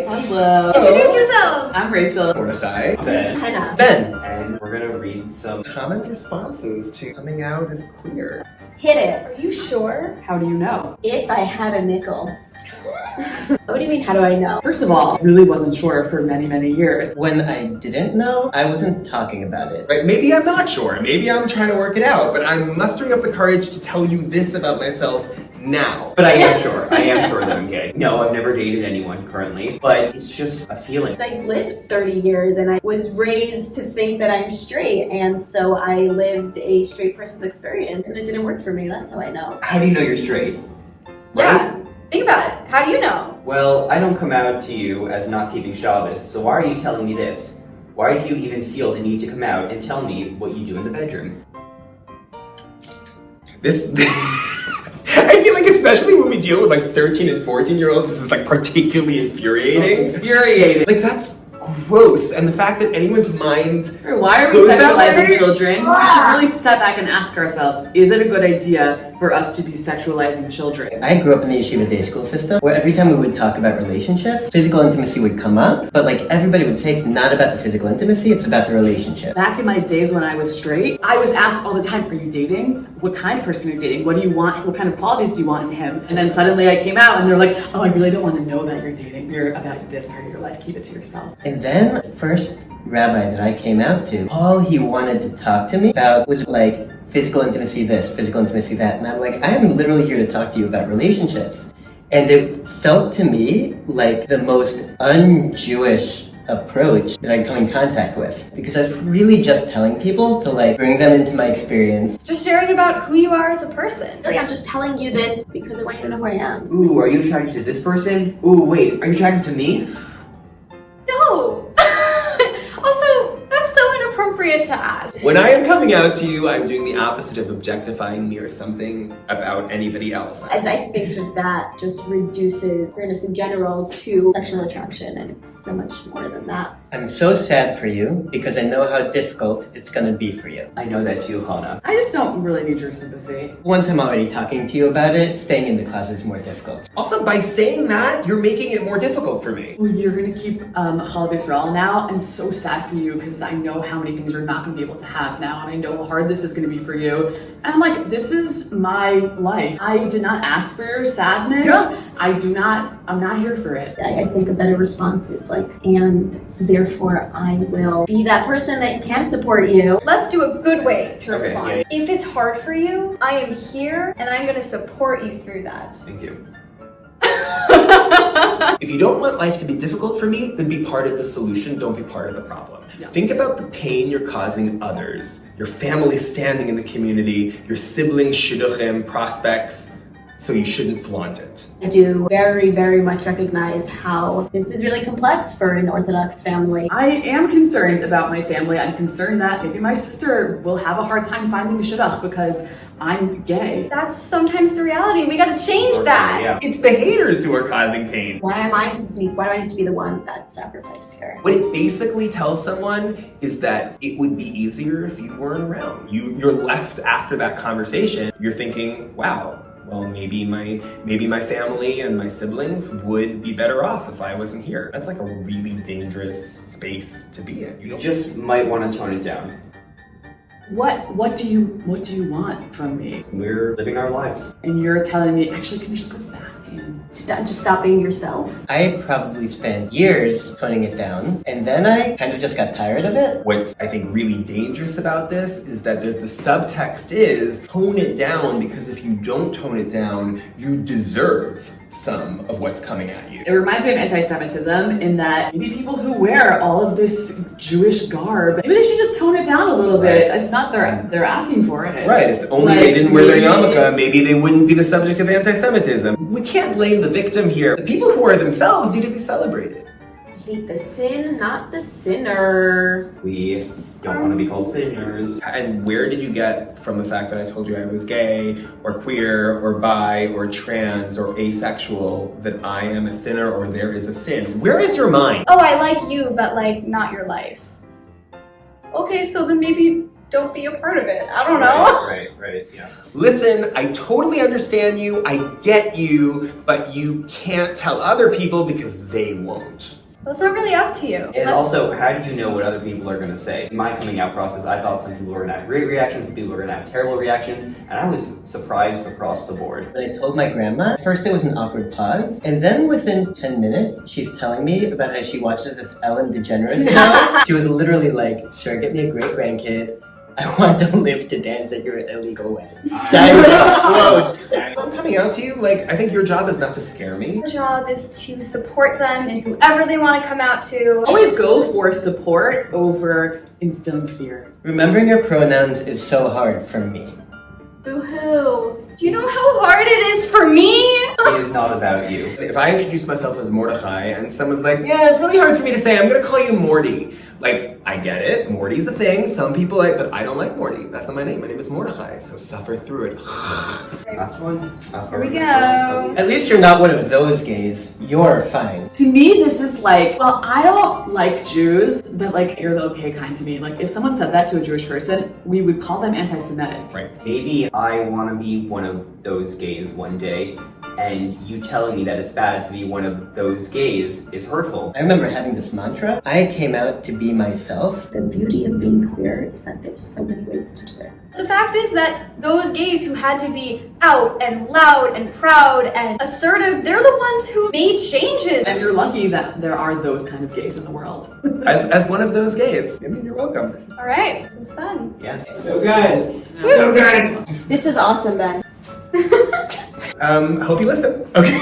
right. Hello. Introduce yourself. I'm Rachel. Mordechai. Ben. Hannah. Ben. And we're gonna read some Common responses to coming out as queer. Hit it. Are you sure? How do you know? If I had a nickel. What do you mean, how do I know? First of all, really wasn't sure for many, many years. When I didn't know, I wasn't talking about it. Right? Maybe I'm not sure. Maybe I'm trying to work it out, but I'm mustering up the courage to tell you this about myself now. But I am sure that I'm gay. No, I've never dated anyone currently, but it's just a feeling. I've lived 30 years and I was raised to think that I'm straight, and so I lived a straight person's experience and it didn't work for me. That's how I know. How do you know you're straight? Yeah. Think about it. How do you know? Well, I don't come out to you as not keeping Shabbos, so why are you telling me this? Why do you even feel the need to come out and tell me what you do in the bedroom? This I feel like especially when we deal with like 13 and 14-year-olds, this is like particularly infuriating. It's infuriating. Like that's gross, and the fact that anyone's mind Why are we goes that sexualizing way? children? We should really step back and ask ourselves, is it a good idea for us to be sexualizing children? I grew up in the yeshiva day school system, where every time we would talk about relationships, physical intimacy would come up, but like everybody would say it's not about the physical intimacy, it's about the relationship. Back in my days when I was straight, I was asked all the time, are you dating? What kind of person are you dating? What do you want? What kind of qualities do you want in him? And then suddenly I came out and they're like, oh, I really don't want to know that you're dating. You're about this part of your life. Keep it to yourself. And then the first rabbi that I came out to, all he wanted to talk to me about was like physical intimacy this, physical intimacy that. And I'm like, I am literally here to talk to you about relationships. And it felt to me like the most un-Jewish approach that I'd come in contact with, because I was really just telling people to like bring them into my experience. Just sharing about who you are as a person. Really, I'm just telling you this because I want you to know who I am. Ooh, are you attracted to this person? Ooh, wait, are you attracted to me? No. Also, that's so inappropriate to ask. When I am coming out to you, I'm doing the opposite of objectifying me or something about anybody else. And I think that just reduces queerness in general to sexual attraction, and it's so much more than that. I'm so sad for you because I know how difficult it's gonna be for you. I know that too, Hannah. I just don't really need your sympathy. Once I'm already talking to you about it, staying in the closet is more difficult. Also, by saying that, you're making it more difficult for me. Well, you're gonna keep Chalav Yisrael now. I'm so sad for you because I know how many things you're not gonna be able to have now, and I know how hard this is gonna be for you. And I'm like, this is my life. I did not ask for your sadness. Yeah. I'm not here for it. I think a better response is like, and therefore I will be that person that can support you. Let's do a good way to Okay, respond. yeah. If it's hard for you, I am here and I'm going to support you through that. Thank you. If you don't want life to be difficult for me, then be part of the solution, don't be part of the problem. Yeah. Think about the pain you're causing others, your family standing in the community, your siblings, shidduchim, prospects, so you shouldn't flaunt it. I do very, very much recognize how this is really complex for an Orthodox family. I am concerned about my family. I'm concerned that maybe my sister will have a hard time finding a shidduch because I'm gay. That's sometimes the reality. We got to change that. Yeah. It's the haters who are causing pain. Why do I need to be the one that's sacrificed here? What it basically tells someone is that it would be easier if you weren't around. You're left after that conversation, you're thinking, wow, well, maybe my family and my siblings would be better off if I wasn't here. That's like a really dangerous space to be in. You just might want to tone it down. What do you want from me? We're living our lives. And you're telling me, actually, can you just go back in? Just stop being yourself. I probably spent years toning it down, and then I kind of just got tired of it. What's, I think, really dangerous about this is that the subtext is tone it down, because if you don't tone it down, you deserve some of what's coming at you. It reminds me of AntiSemitism in that maybe people who wear all of this Jewish garb, maybe they should just tone it down a little bit. If not, they're asking for it. Right, if only they didn't wear their yarmulke, maybe they wouldn't be the subject of anti-Semitism. We can't blame the victim here. The people who are themselves need to be celebrated. Hate the sin, not the sinner. We don't want to be called sinners. And where did you get from the fact that I told you I was gay, or queer, or bi, or trans, or asexual, that I am a sinner or there is a sin? Where is your mind? Oh, I like you, but like not your life. Okay, so then maybe don't be a part of it. I don't know. Right, yeah. Listen, I totally understand you, I get you, but you can't tell other people because they won't. Well, it's not really up to you. And also, how do you know what other people are going to say? In my coming out process, I thought some people were going to have great reactions, some people were going to have terrible reactions, and I was surprised across the board. When I told my grandma, first there was an awkward pause, and then within 10 minutes, she's telling me about how she watches this Ellen DeGeneres show. She was literally like, sure, get me a great grandkid. I want to live to dance at your illegal wedding. I'm coming out to you, like, I think your job is not to scare me. Your job is to support them in whoever they want to come out to. Always go for support over instilling fear. Remembering your pronouns is so hard for me. Boo-hoo. Do you know how hard it is for me? It is not about you. If I introduce myself as Mordechai and someone's like, yeah, it's really hard for me to say, I'm gonna call you Morty. Like, I get it, Morty's a thing, some people like, but I don't like Morty. That's not my name is Mordechai, so suffer through it. Last one. Here we go. At least you're not one of those gays. You're fine. To me, this is like, well, I don't like Jews, but like, you're the okay kind to me. Like, if someone said that to a Jewish person, we would call them anti-Semitic. Right. Maybe I want to be one of those gays one day, and you telling me that it's bad to be one of those gays is hurtful. I remember having this mantra. I came out to be myself. The beauty of being queer is that there's so many ways to do it. The fact is that those gays who had to be out and loud and proud and assertive, they're the ones who made changes. And you're lucky that there are those kind of gays in the world. As one of those gays, I mean, you're welcome. All right, this is fun. Yes. So good. So good. This was awesome, Ben. Hope you listen. Okay.